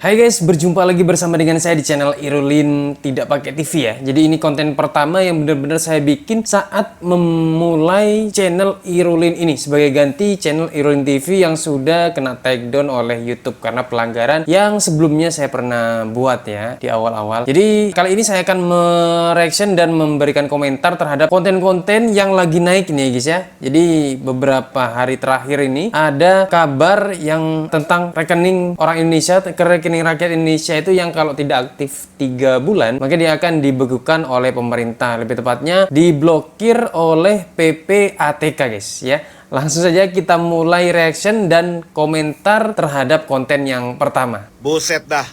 Hai guys, berjumpa lagi bersama dengan saya di channel Irulin Tidak Pakai TV ya. Jadi ini konten pertama yang benar-benar saya bikin saat memulai channel Irulin ini sebagai ganti channel Irulin TV yang sudah kena takedown oleh YouTube karena pelanggaran yang sebelumnya saya pernah buat ya di awal-awal. Jadi kali ini saya akan mereaction dan memberikan komentar terhadap konten-konten yang lagi naik nih ya guys ya. Jadi beberapa hari terakhir ini ada kabar yang tentang rekening orang Indonesia ke rekening rakyat Indonesia itu yang kalau tidak aktif 3 bulan maka dia akan dibekukan oleh pemerintah, lebih tepatnya diblokir oleh PPATK guys ya. Langsung saja kita mulai reaction dan komentar terhadap konten yang pertama. Buset dah,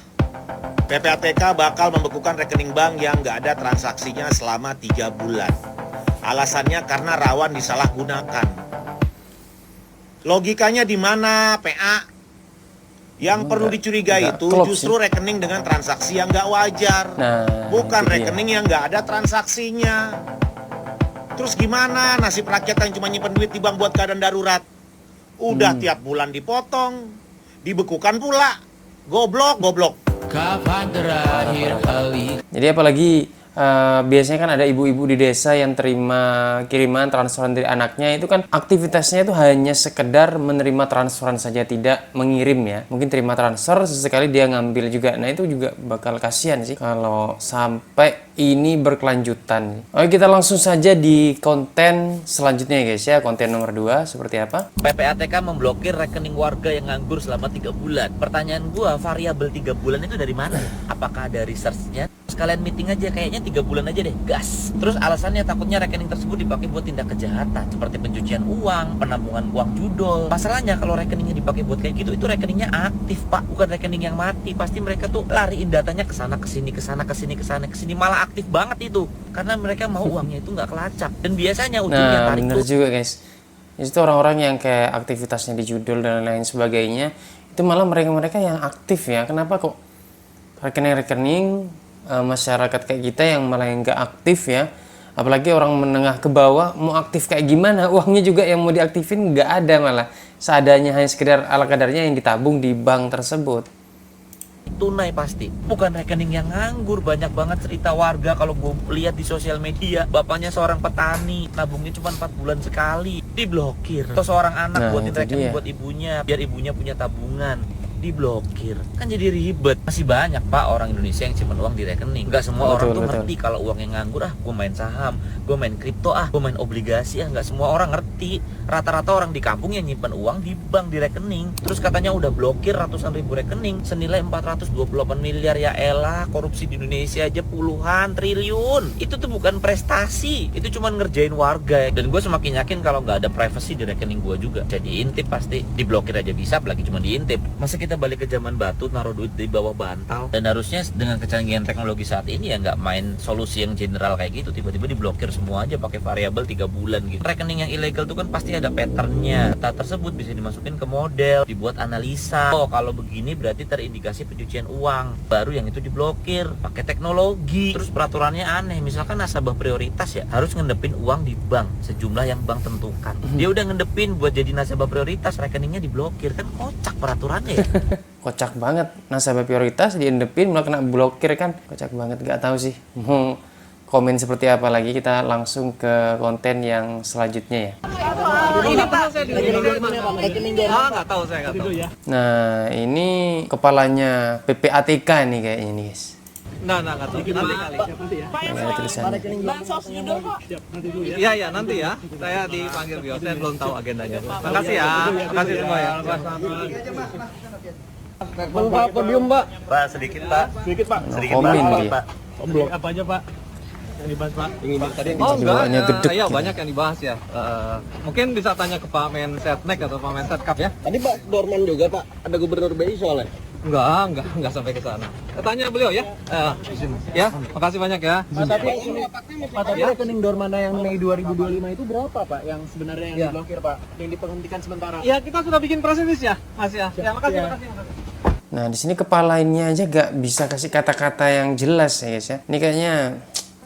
PPATK bakal membekukan rekening bank yang nggak ada transaksinya selama 3 bulan. Alasannya karena rawan disalahgunakan. Logikanya di mana, PA? Yang perlu dicurigai itu justru rekening dengan transaksi yang nggak wajar, bukan rekening yang nggak ada transaksinya. Terus gimana nasib rakyat yang cuma nyimpen duit di bank buat keadaan darurat? Udah tiap bulan dipotong, dibekukan pula. Goblok. Kapan terakhir kali? Jadi apalagi biasanya kan ada ibu-ibu di desa yang terima kiriman transferan dari anaknya, itu kan aktivitasnya itu hanya sekedar menerima transferan saja, tidak mengirim ya. Mungkin terima transfer sesekali dia ngambil juga. Nah itu juga bakal kasihan sih kalau sampai ini berkelanjutan. Oke, kita langsung saja di konten selanjutnya guys ya. Konten nomor 2 seperti apa? PPATK memblokir rekening warga yang nganggur selama 3 bulan. Pertanyaan gua, variabel 3 bulan itu dari mana? Apakah ada researchnya? Sekalian meeting aja, kayaknya 3 bulan aja deh, gas. Terus alasannya takutnya rekening tersebut dipakai buat tindak kejahatan seperti pencucian uang, penampungan uang judol. Masalahnya kalau rekeningnya dipakai buat kayak gitu, itu rekeningnya aktif pak, bukan rekening yang mati. Pasti mereka tuh lariin datanya ke sana kesini, malah aktif banget itu, karena mereka mau uangnya itu nggak kelacak. Dan biasanya ujungnya tarik bener tuh. juga guys. Itu orang-orang yang kayak aktivitasnya di judul dan lain sebagainya, itu malah mereka-mereka yang aktif ya. Kenapa kok rekening-rekening masyarakat kayak kita yang malah yang nggak aktif ya? Apalagi orang menengah ke bawah mau aktif kayak gimana, uangnya juga yang mau diaktifin nggak ada, malah seadanya hanya sekedar ala kadarnya yang ditabung di bank tersebut. Tunai pasti, bukan rekening yang nganggur. Banyak banget cerita warga kalau gue lihat di sosial media, bapaknya seorang petani, nabungnya cuma 4 bulan sekali, diblokir. Atau seorang anak buatin rekening buat ibunya biar ibunya punya tabungan, diblokir. Kan jadi ribet. Masih banyak pak orang Indonesia yang simpan uang di rekening. Nggak semua orang tuh ngerti kalau uang yang nganggur, gue main saham, gue main kripto, gue main obligasi. Nggak semua orang ngerti. Rata-rata orang di kampung yang nyimpan uang di bank, di rekening. Terus katanya udah blokir ratusan ribu rekening senilai 428 miliar. Ya elah, korupsi di Indonesia aja puluhan triliun. Itu tuh bukan prestasi, itu cuma ngerjain warga. Dan gue semakin yakin kalau nggak ada privacy di rekening gue juga. Jadi intip pasti, diblokir aja bisa, apalagi cuma diintip. Masa kita balik ke zaman batu, naruh duit di bawah bantal? Dan harusnya dengan kecanggihan teknologi saat ini ya nggak main solusi yang general kayak gitu, tiba-tiba diblokir semua aja pakai variabel 3 bulan gitu. Rekening yang ilegal tuh kan pasti ada patternnya. Data tersebut bisa dimasukin ke model, dibuat analisa. Oh kalau begini berarti terindikasi pencucian uang, baru yang itu diblokir pakai teknologi. Terus peraturannya aneh, misalkan nasabah prioritas ya harus ngendepin uang di bank sejumlah yang bank tentukan. Dia udah ngendepin buat jadi nasabah prioritas, rekeningnya diblokir. Kan kocak peraturannya ya. Kocak banget, nasabah prioritas diendepin malah kena blokir, kan kocak banget. Gak tahu sih mau komen seperti apa lagi. Kita langsung ke konten yang selanjutnya ya. Nah ini kepalanya PPATK nih kayaknya nih guys. Nggak tahu. Nanti kali. Ada tulisannya. Iya, nanti ya. Saya dipanggil beliau. Saya belum tahu agendanya. Makasih ya. Makasih semua ya. Pak podium, Pak. Pak, sedikit pak. Komen dia. Apa aja, Pak? Yang dibahas, Pak? Oh enggak, iya banyak yang dibahas ya. Mungkin bisa tanya ke Pak Mensetnek atau Pak Mensetkap ya. Tadi Pak Dorman juga Pak, ada gubernur BI soalnya. Enggak sampai ke sana. Tanya beliau ya. Ya, makasih banyak ya. Tapi rekening Dormana yang Mei 2025 itu berapa Pak? Yang sebenarnya yang diblokir Pak, yang dipenghentikan sementara? Ya, kita sudah bikin proses ya, Mas ya. Ya, makasih. Nah di sini kepalanya aja gak bisa kasih kata-kata yang jelas ya guys ya. Ini kayaknya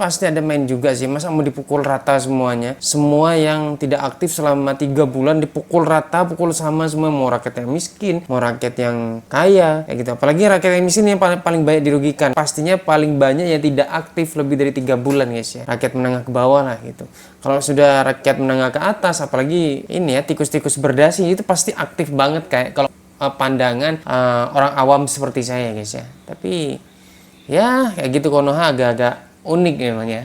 pasti ada main juga sih. Masa mau dipukul rata semuanya? Semua yang tidak aktif selama 3 bulan dipukul rata, pukul sama semua. Mau rakyat yang miskin, mau rakyat yang kaya, kayak gitu. Apalagi rakyat yang miskin yang paling banyak dirugikan. Pastinya paling banyak yang tidak aktif lebih dari 3 bulan guys ya. Rakyat menengah ke bawah lah gitu. Kalau sudah rakyat menengah ke atas, apalagi ini ya tikus-tikus berdasi, itu pasti aktif banget kayak kalau pandangan orang awam seperti saya guys ya. Tapi ya kayak gitu Konoha agak-agak unik memang ya.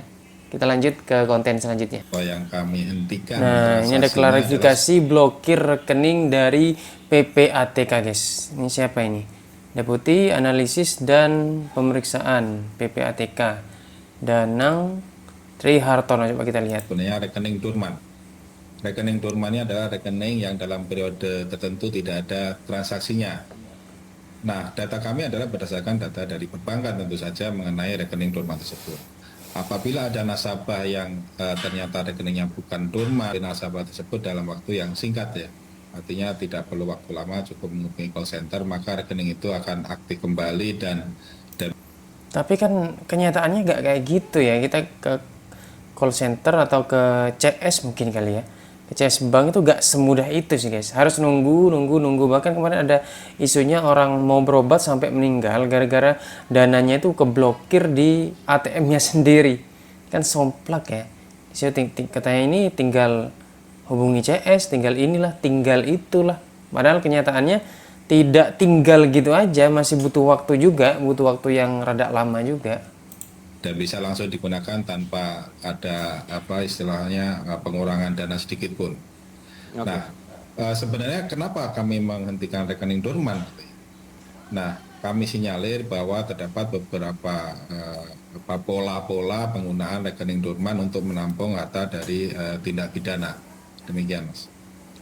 Kita lanjut ke konten selanjutnya. Yang kami hentikan. Nah, ini ada klarifikasi blokir rekening dari PPATK guys. Ini siapa ini? Deputi Analisis dan Pemeriksaan PPATK Danang Trihartono. Coba kita lihat. Sebenarnya rekening dorman. Rekening dorman ini adalah rekening yang dalam periode tertentu tidak ada transaksinya. Nah, data kami adalah berdasarkan data dari perbankan tentu saja mengenai rekening dorman tersebut. Apabila ada nasabah yang ternyata rekeningnya bukan dorman, nasabah tersebut dalam waktu yang singkat ya, artinya tidak perlu waktu lama, cukup menghubungi call center, maka rekening itu akan aktif kembali dan tapi kan kenyataannya nggak kayak gitu ya. Kita ke call center atau ke CS mungkin kali ya. CS Bank itu gak semudah itu sih guys, harus nunggu. Bahkan kemarin ada isunya orang mau berobat sampai meninggal gara-gara dananya itu keblokir di ATM-nya sendiri. Kan somplak ya. Katanya ini tinggal hubungi CS, tinggal inilah, tinggal itulah. Padahal kenyataannya tidak tinggal gitu aja, masih butuh waktu juga, butuh waktu yang rada lama juga. Dan bisa langsung digunakan tanpa ada istilahnya pengurangan dana sedikit pun. Okay. Nah, sebenarnya kenapa kami menghentikan rekening dorman? Nah, kami sinyalir bahwa terdapat beberapa pola-pola penggunaan rekening dorman untuk menampung harta dari tindak pidana. Demikian, Mas.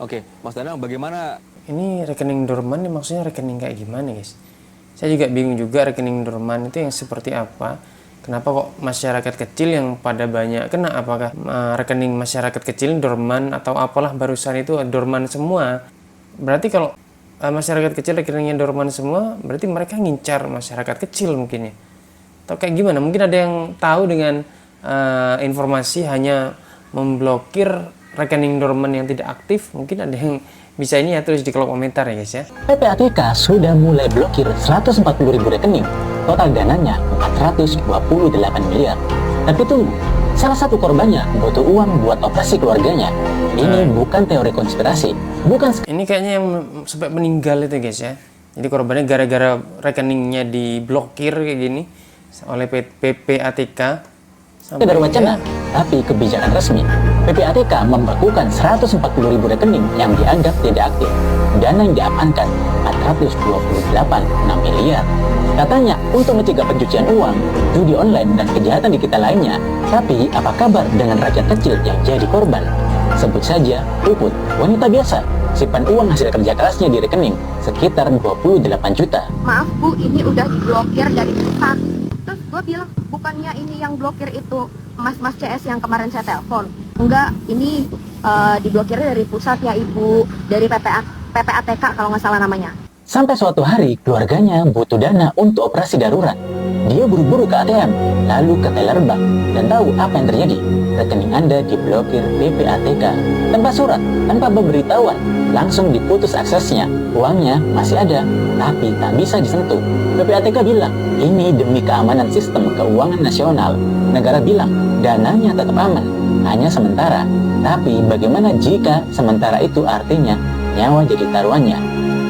Oke, Mas Danang, bagaimana? Ini rekening dorman ini maksudnya rekening kayak gimana guys? Saya juga bingung juga rekening dorman itu yang seperti apa. Kenapa kok masyarakat kecil yang pada banyak kena? Apakah rekening masyarakat kecil dorman atau apalah barusan itu dorman semua? Berarti kalau masyarakat kecil rekeningnya dorman semua, berarti mereka ngincar masyarakat kecil mungkin ya? Atau kayak gimana? Mungkin ada yang tahu dengan informasi hanya memblokir rekening dorman yang tidak aktif. Mungkin ada yang bisa ini ya, tulis di kolom komentar ya guys ya. PPATK sudah mulai blokir 140.000 rekening. Total dananya 428 miliar. Tapi tunggu, salah satu korbannya butuh uang buat operasi keluarganya. Ini bukan teori konspirasi, bukan. Ini kayaknya yang sampai meninggal itu guys ya. Jadi korbannya gara-gara rekeningnya diblokir kayak gini oleh PPATK. Sekedar wacana, tapi kebijakan resmi. PPATK membekukan 140.000 rekening yang dianggap tidak aktif. Dana yang diamankan 428,6 miliar. Katanya untuk mencegah pencucian uang, judi online, dan kejahatan digital lainnya. Tapi apa kabar dengan rakyat kecil yang jadi korban? Sebut saja Puput, wanita biasa, simpan uang hasil kerja kerasnya di rekening sekitar 28 juta. Maaf Bu, ini udah diblokir dari pusat. Terus gue bilang, bukannya ini yang blokir itu mas-mas CS yang kemarin saya telepon. Enggak, ini diblokirnya dari pusat ya Ibu, dari PPATK kalau nggak salah namanya. Sampai suatu hari, keluarganya butuh dana untuk operasi darurat. Dia buru-buru ke ATM, lalu ke teller bank, dan tahu apa yang terjadi. Rekening Anda diblokir PPATK. Tanpa surat, tanpa pemberitahuan, langsung diputus aksesnya. Uangnya masih ada, tapi tak bisa disentuh. PPATK bilang, ini demi keamanan sistem keuangan nasional. Negara bilang, dananya tetap aman, hanya sementara. Tapi bagaimana jika sementara itu artinya nyawa jadi taruhannya?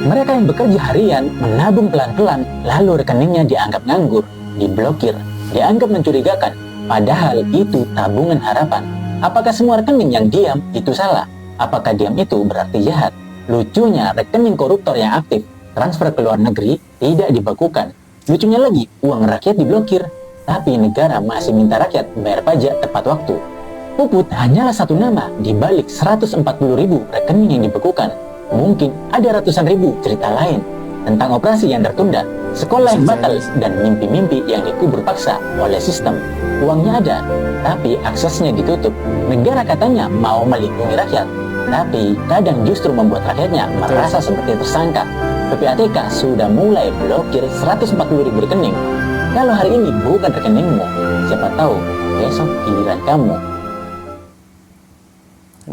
Mereka yang bekerja harian menabung pelan-pelan, lalu rekeningnya dianggap nganggur, diblokir, dianggap mencurigakan, padahal itu tabungan harapan. Apakah semua rekening yang diam itu salah? Apakah diam itu berarti jahat? Lucunya, rekening koruptor yang aktif, transfer ke luar negeri, tidak dibekukan. Lucunya lagi, uang rakyat diblokir, tapi negara masih minta rakyat bayar pajak tepat waktu. Puput hanyalah satu nama di balik 140.000 rekening yang dibekukan. Mungkin ada ratusan ribu cerita lain tentang operasi yang tertunda, sekolah yang batal, dan mimpi-mimpi yang dikubur paksa oleh sistem. Uangnya ada, tapi aksesnya ditutup. Negara katanya mau melindungi rakyat, tapi kadang justru membuat rakyatnya merasa seperti tersangka. PPATK sudah mulai blokir 140.000 rekening. Kalau hari ini bukan rekeningmu, siapa tahu besok giliran kamu.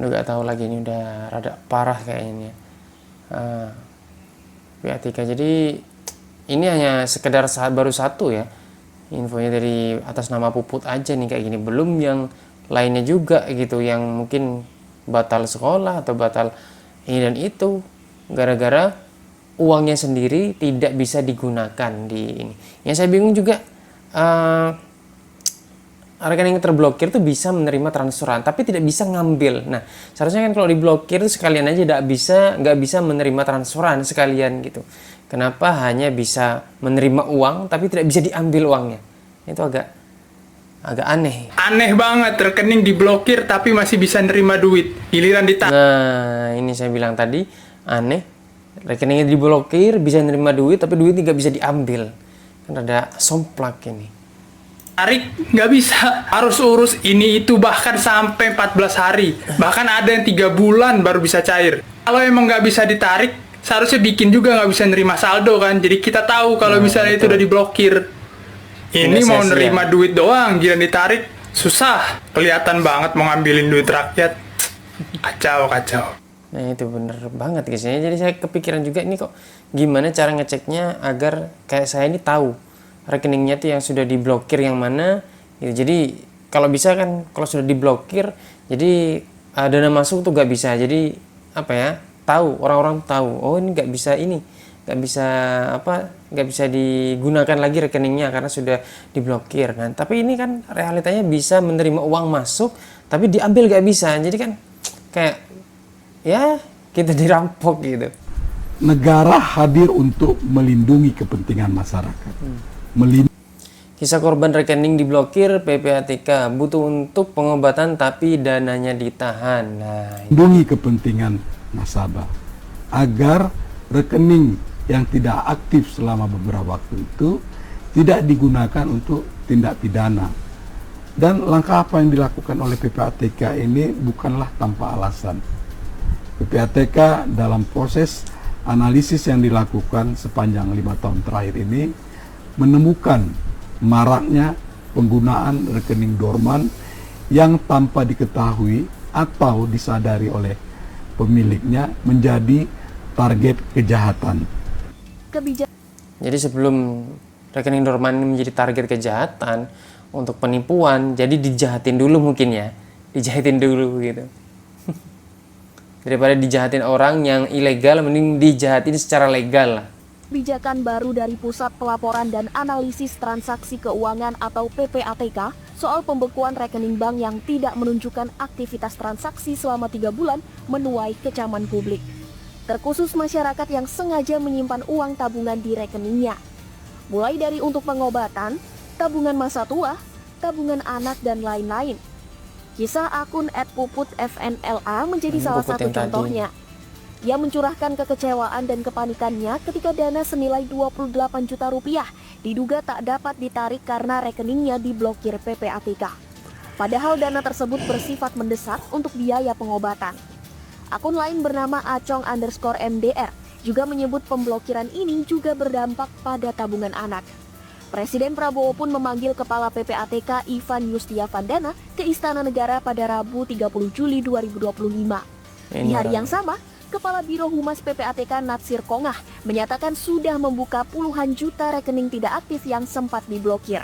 Udah gak tahu lagi, ini udah rada parah kayaknya. PPATK. Jadi ini hanya sekedar baru satu ya infonya dari atas nama Puput aja nih kayak gini, belum yang lainnya juga gitu yang mungkin batal sekolah atau batal ini dan itu gara-gara uangnya sendiri tidak bisa digunakan di ini. Yang saya bingung juga rekening terblokir tuh bisa menerima transferan tapi tidak bisa ngambil. Nah seharusnya kan kalau diblokir itu sekalian aja nggak bisa menerima transferan sekalian gitu. Kenapa hanya bisa menerima uang tapi tidak bisa diambil uangnya? Itu agak aneh. Aneh banget, rekening diblokir tapi masih bisa nerima duit. Giliran ditarik. Nah ini saya bilang tadi aneh. Rekeningnya diblokir bisa nerima duit tapi duitnya nggak bisa diambil. Kan ada somplak ini. Tarik nggak bisa, harus urus ini itu bahkan sampai 14 hari. Bahkan ada yang 3 bulan baru bisa cair. Kalau emang nggak bisa ditarik, seharusnya bikin juga nggak bisa nerima saldo kan. Jadi kita tahu kalau misalnya itu udah diblokir. Ini mau nerima duit doang, gila ditarik susah. Kelihatan banget mau ngambilin duit rakyat. Kacau. Nah itu bener banget guys. Jadi saya kepikiran juga ini kok gimana cara ngeceknya agar kayak saya ini tahu rekeningnya tuh yang sudah diblokir yang mana gitu. Jadi kalau bisa kan kalau sudah diblokir jadi dana masuk tuh gak bisa, jadi apa ya, tahu orang-orang tahu oh ini nggak bisa digunakan lagi rekeningnya karena sudah diblokir. Nah tapi ini kan realitanya bisa menerima uang masuk tapi diambil gak bisa, jadi kan kayak ya kita dirampok gitu. Negara hadir untuk melindungi kepentingan masyarakat. Kisah korban rekening diblokir PPATK butuh untuk pengobatan tapi dananya ditahan. Nah, melindungi kepentingan nasabah agar rekening yang tidak aktif selama beberapa waktu itu tidak digunakan untuk tindak pidana. Dan langkah apa yang dilakukan oleh PPATK ini bukanlah tanpa alasan. PPATK dalam proses analisis yang dilakukan sepanjang 5 tahun terakhir ini menemukan maraknya penggunaan rekening dorman yang tanpa diketahui atau disadari oleh pemiliknya menjadi target kejahatan. Jadi sebelum rekening dorman ini menjadi target kejahatan untuk penipuan, jadi dijahatin dulu mungkin ya, dijahatin dulu gitu. Daripada dijahatin orang yang ilegal, mending dijahatin secara legal lah. Kebijakan baru dari Pusat Pelaporan dan Analisis Transaksi Keuangan atau PPATK soal pembekuan rekening bank yang tidak menunjukkan aktivitas transaksi selama 3 bulan menuai kecaman publik. Terkhusus masyarakat yang sengaja menyimpan uang tabungan di rekeningnya. Mulai dari untuk pengobatan, tabungan masa tua, tabungan anak, dan lain-lain. Kisah akun @puputfnla menjadi salah satu contohnya. Ia mencurahkan kekecewaan dan kepanikannya ketika dana senilai 28 juta rupiah diduga tak dapat ditarik karena rekeningnya diblokir PPATK. Padahal dana tersebut bersifat mendesak untuk biaya pengobatan. Akun lain bernama acong_mdr juga menyebut pemblokiran ini juga berdampak pada tabungan anak. Presiden Prabowo pun memanggil Kepala PPATK Ivan Yustiavandana ke Istana Negara pada Rabu 30 Juli 2025. Di hari yang sama, Kepala Biro Humas PPATK Natsir Kongah menyatakan sudah membuka puluhan juta rekening tidak aktif yang sempat diblokir.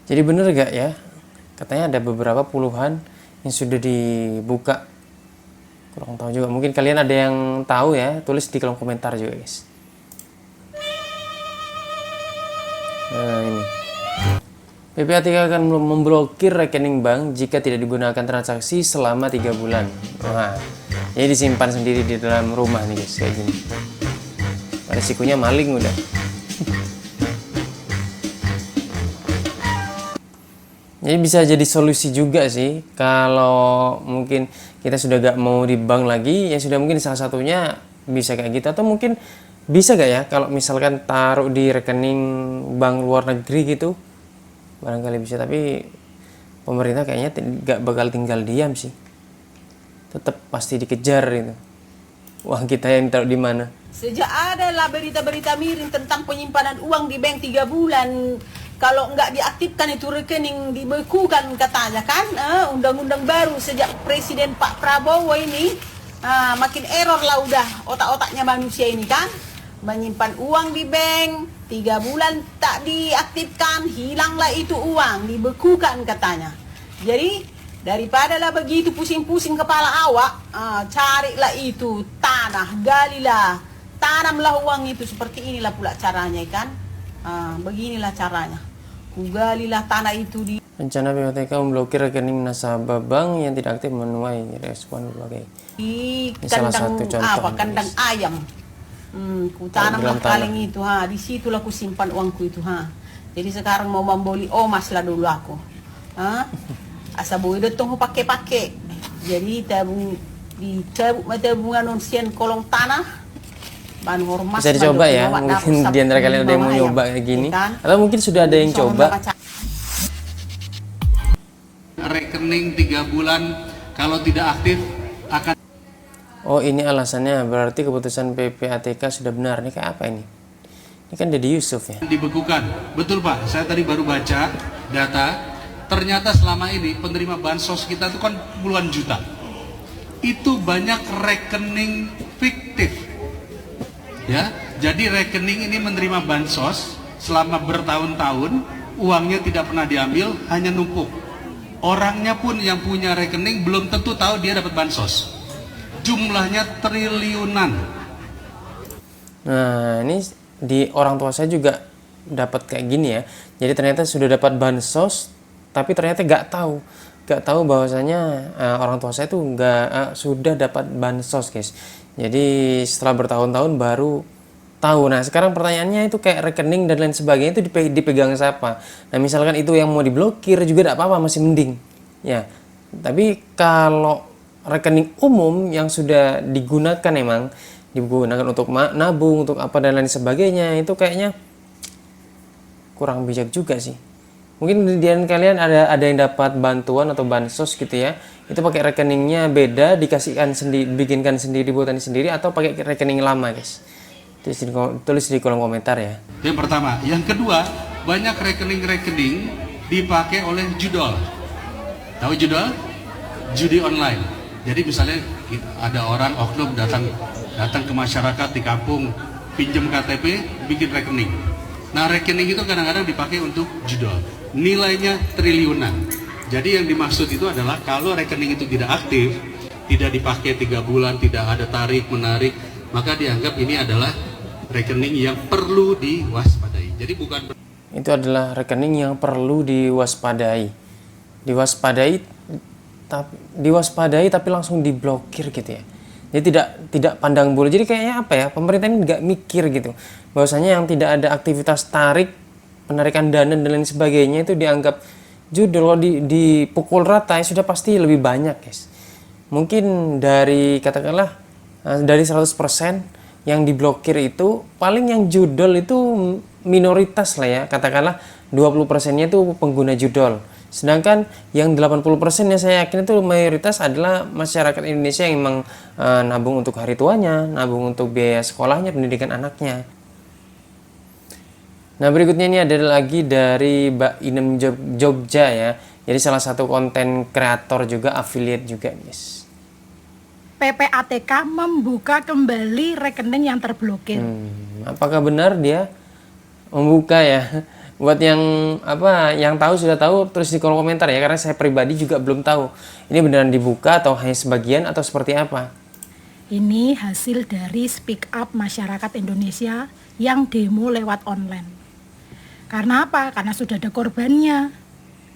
Jadi bener gak ya? Katanya ada beberapa puluhan yang sudah dibuka. Kurang tahu juga. Mungkin kalian ada yang tahu ya, tulis di kolom komentar juga guys. Nah ini. PPATK akan memblokir rekening bank jika tidak digunakan transaksi selama 3 bulan. Nah, ini disimpan sendiri di dalam rumah nih guys, kayak gini. Resikonya maling udah. Jadi bisa jadi solusi juga sih kalau mungkin kita sudah gak mau di bank lagi, ya sudah mungkin salah satunya bisa kayak gitu. Atau mungkin bisa gak ya kalau misalkan taruh di rekening bank luar negeri gitu. Barangkali bisa, tapi pemerintah kayaknya gak bakal tinggal diam sih, tetap pasti dikejar itu. uang kita yang taruh di mana. Sejak adalah berita-berita miring tentang penyimpanan uang di bank 3 bulan, kalau nggak diaktifkan itu rekening dibekukan katanya kan. Undang-undang baru sejak Presiden Pak Prabowo ini, makin error lah udah otak-otaknya manusia ini kan. Menyimpan uang di bank 3 bulan tak diaktifkan, hilanglah itu uang, dibekukan katanya. Jadi daripada lah begitu pusing-pusing kepala awak, carilah itu tanah, galilah, tanamlah uang itu. Seperti inilah pula caranya kan. Beginilah caranya. Galilah tanah itu di. Rencana PPATK memblokir rekening nasabah bank yang tidak aktif menuai respon berbagai. Di salah kandang satu contoh, kandang ayam. Ku tanamlah kaleng itu, di situlah ku simpan uangku itu, Jadi sekarang mau membeli emas lah dulu aku. Asa boy datang pakai. Jadi tabung di tabungan onsian kolong tanah. Bisa dicoba ya, mungkin di antara kalian ada yang mau nyoba kayak gini, atau mungkin sudah ada yang coba. Rekening 3 bulan kalau tidak aktif akan. Oh, ini alasannya, berarti keputusan PPATK sudah benar. Ini kayak apa ini? Ini kan Deddy Yusuf ya. Dibekukan. Betul Pak, saya tadi baru baca data. Ternyata selama ini penerima bansos kita itu kan puluhan juta. Itu banyak rekening fiktif. Ya, jadi rekening ini menerima bansos selama bertahun-tahun, uangnya tidak pernah diambil, hanya numpuk. Orangnya pun yang punya rekening belum tentu tahu dia dapat bansos. Jumlahnya triliunan. Nah, ini di orang tua saya juga dapat kayak gini ya. Jadi ternyata sudah dapat bansos, tapi ternyata nggak tahu bahwasanya orang tua saya tuh sudah dapat bansos, guys. Jadi setelah bertahun-tahun baru tahu. Nah, sekarang pertanyaannya itu kayak rekening dan lain sebagainya itu dipegang siapa? Nah, misalkan itu yang mau diblokir juga tidak apa-apa, masih mending. Ya. Tapi kalau rekening umum yang sudah digunakan untuk nabung, untuk apa dan lain sebagainya, itu kayaknya kurang bijak juga sih. Mungkin di kalian ada yang dapat bantuan atau bansos gitu ya, itu pakai rekeningnya beda, dikasihkan sendiri, bikinkan sendiri, buatan sendiri, atau pakai rekening lama, guys. Tulis di kolom komentar ya. Yang pertama. Yang kedua, banyak rekening-rekening dipakai oleh judol. Tahu judol? Judi online. Jadi misalnya ada orang oknum datang ke masyarakat di kampung, pinjam KTP, bikin rekening. Nah, rekening itu kadang-kadang dipakai untuk judol. Nilainya triliunan. Jadi yang dimaksud itu adalah kalau rekening itu tidak aktif, tidak dipakai 3 bulan, tidak ada tarik menarik, maka dianggap ini adalah rekening yang perlu diwaspadai. Jadi bukan itu adalah rekening yang perlu diwaspadai. Diwaspadai tapi langsung diblokir gitu ya. Jadi tidak pandang bulu. Jadi kayaknya apa ya? Pemerintah ini nggak mikir gitu. Bahwasanya yang tidak ada aktivitas tarik, penarikan dana dan lain sebagainya itu dianggap judul. Kalau dipukul rata ya sudah pasti lebih banyak, guys. Mungkin dari katakanlah dari 100% yang diblokir itu paling yang judul itu minoritas lah ya. Katakanlah 20%-nya itu pengguna judol. Sedangkan yang 80% yang saya yakin itu mayoritas adalah masyarakat Indonesia yang memang nabung untuk hari tuanya, nabung untuk biaya sekolahnya, pendidikan anaknya. Nah, berikutnya ini ada lagi dari Mbak Inem Jogja ya. Jadi salah satu konten kreator juga, affiliate juga, guys. PPATK membuka kembali rekening yang terblokir. Apakah benar dia membuka ya? Buat yang tahu sudah tahu, tulis di kolom komentar ya, karena saya pribadi juga belum tahu ini beneran dibuka atau hanya sebagian atau seperti apa. Ini hasil dari speak up masyarakat Indonesia yang demo lewat online. Karena apa? Karena sudah ada korbannya.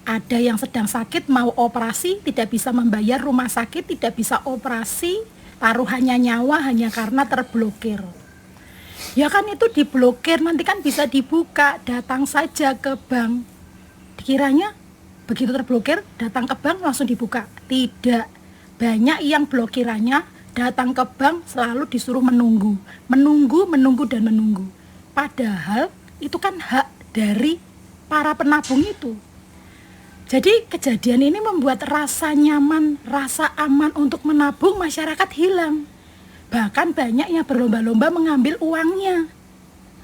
Ada yang sedang sakit mau operasi, tidak bisa membayar rumah sakit, tidak bisa operasi, taruhannya nyawa hanya karena terblokir. Ya kan itu diblokir, nanti kan bisa dibuka, datang saja ke bank. Dikiranya begitu terblokir, datang ke bank langsung dibuka. Tidak, banyak yang blokirannya datang ke bank selalu disuruh menunggu. Menunggu dan menunggu. Padahal itu kan hak dari para penabung itu. Jadi kejadian ini membuat rasa nyaman, rasa aman untuk menabung masyarakat hilang. Bahkan banyak yang berlomba-lomba mengambil uangnya.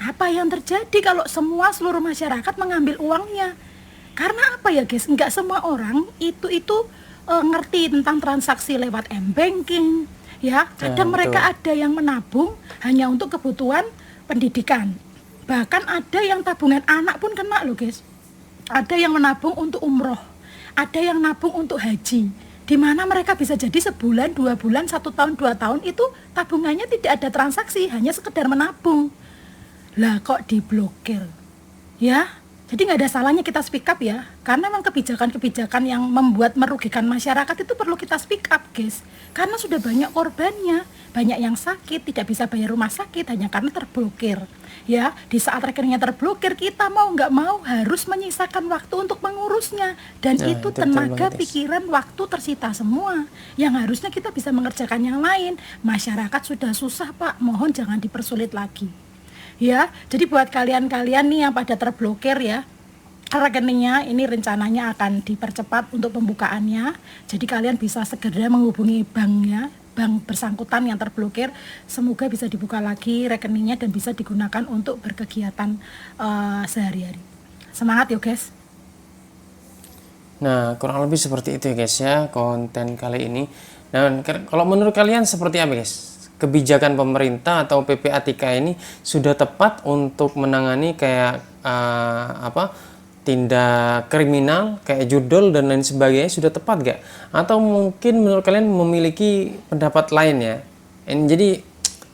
Apa yang terjadi kalau seluruh masyarakat mengambil uangnya? Karena apa ya guys, nggak semua orang itu ngerti tentang transaksi lewat m-banking, ya. Kadang mereka ada yang menabung hanya untuk kebutuhan pendidikan. Bahkan ada yang tabungan anak pun kena loh guys. Ada yang menabung untuk umroh, ada yang nabung untuk haji, di mana mereka bisa jadi sebulan, 2 bulan, 1 tahun, 2 tahun itu tabungannya tidak ada transaksi, hanya sekedar menabung. Lah kok diblokir? Ya, jadi nggak ada salahnya kita speak up ya, karena memang kebijakan-kebijakan yang membuat merugikan masyarakat itu perlu kita speak up guys. Karena sudah banyak korbannya, banyak yang sakit, tidak bisa bayar rumah sakit hanya karena terblokir. Ya, di saat rekeningnya terblokir, kita mau nggak mau harus menyisakan waktu untuk mengurusnya. Dan itu tenaga, pikiran, waktu tersita semua. Yang harusnya kita bisa mengerjakan yang lain. Masyarakat sudah susah Pak, mohon jangan dipersulit lagi. Ya, jadi buat kalian-kalian nih yang pada terblokir ya, rekeningnya ini rencananya akan dipercepat untuk pembukaannya. Jadi kalian bisa segera menghubungi banknya, bank bersangkutan yang terblokir. Semoga bisa dibuka lagi rekeningnya dan bisa digunakan untuk berkegiatan sehari-hari. Semangat yuk guys. Nah, kurang lebih seperti itu ya guys ya konten kali ini. Nah, kalau menurut kalian seperti apa guys? Kebijakan pemerintah atau PPATK ini sudah tepat untuk menangani kayak tindak kriminal kayak judol dan lain sebagainya, sudah tepat gak? Atau mungkin menurut kalian memiliki pendapat lain ya? Jadi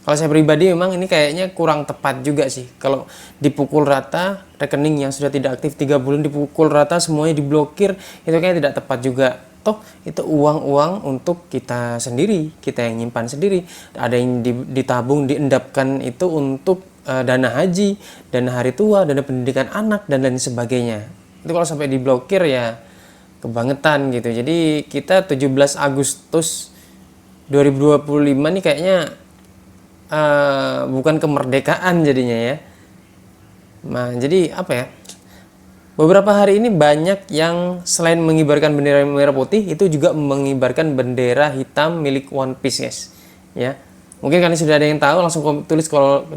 kalau saya pribadi memang ini kayaknya kurang tepat juga sih. Kalau dipukul rata rekening yang sudah tidak aktif 3 bulan dipukul rata semuanya diblokir, itu kayaknya tidak tepat juga. Toh itu uang-uang untuk kita sendiri, kita yang nyimpan sendiri. Ada yang ditabung, diendapkan itu untuk dana haji, dana hari tua, dana pendidikan anak, dan lain sebagainya. Itu kalau sampai diblokir ya kebangetan gitu. Jadi kita 17 Agustus 2025 nih kayaknya bukan kemerdekaan jadinya ya. Nah jadi apa ya, beberapa hari ini banyak yang selain mengibarkan bendera merah putih itu juga mengibarkan bendera hitam milik One Piece guys ya. Mungkin kalian sudah ada yang tahu, langsung tulis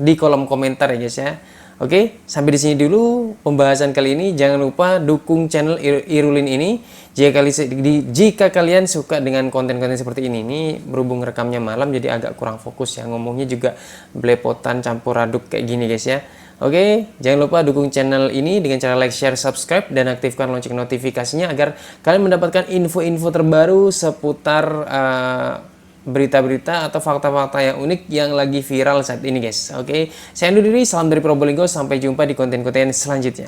di kolom komentar ya guys ya. Oke, sampai di sini dulu pembahasan kali ini. Jangan lupa dukung channel Irulin ini jika kalian suka dengan konten-konten seperti ini. Ini berhubung rekamnya malam jadi agak kurang fokus ya, ngomongnya juga belepotan campur aduk kayak gini guys ya. Oke, jangan lupa dukung channel ini dengan cara like, share, subscribe, dan aktifkan lonceng notifikasinya agar kalian mendapatkan info-info terbaru seputar berita-berita atau fakta-fakta yang unik yang lagi viral saat ini guys. Oke, saya undur diri, salam dari Probolinggo, sampai jumpa di konten-konten selanjutnya.